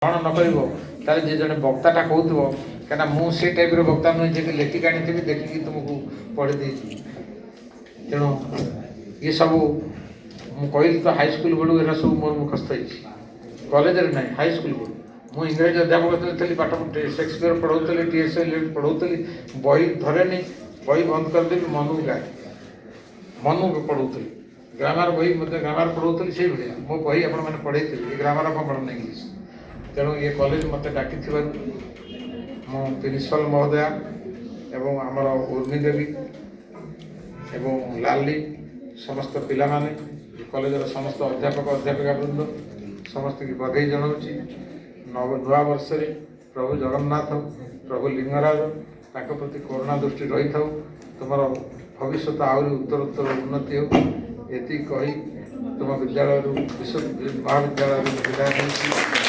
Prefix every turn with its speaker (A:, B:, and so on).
A: ग्रहण न कर जे जन वक्ताटा कहूव क्या मुझे टाइप वक्ता नुहे जी लेखिक आनी देखिकी तुमको पढ़ी दे तेणु ये सब मुझे तो हाईस्कल बेलू एरा सब मोर मुखस्थ कॉलेज ना हाईस्कल बेलू मु इंग्रेजी अध्यापक थी पाठ शेक्सपियर पढ़ाऊली टीएसएल पढ़ाऊली बही धरे नहीं बही बंद करदेवी मन को गाए मन को पढ़ाऊली ग्रामर बही मतलब ग्रामर पढ़ाऊली से भाई मो बही आप पढ़े ग्रामर ऑफ पढ़ना इंग्लीश तेणु ये कॉलेज मत डाक मो प्रिंसिपल महोदया एवं आमर उर्मी देवी एवं लाली समस्त पिला माने कॉलेजर समस्त अध्यापक अध्यापिका वृंद समस्त की बधाई जनाऊँगी नुआ वर्ष प्रभु जगन्नाथ प्रभु लिंगराज ताक प्रति करुणा दृष्टि रही था तुम भविष्य आहरी उत्तरोत्तर उन्नति हो ये कही तुम विद्यालय विश्व महाविद्यालय विदाय।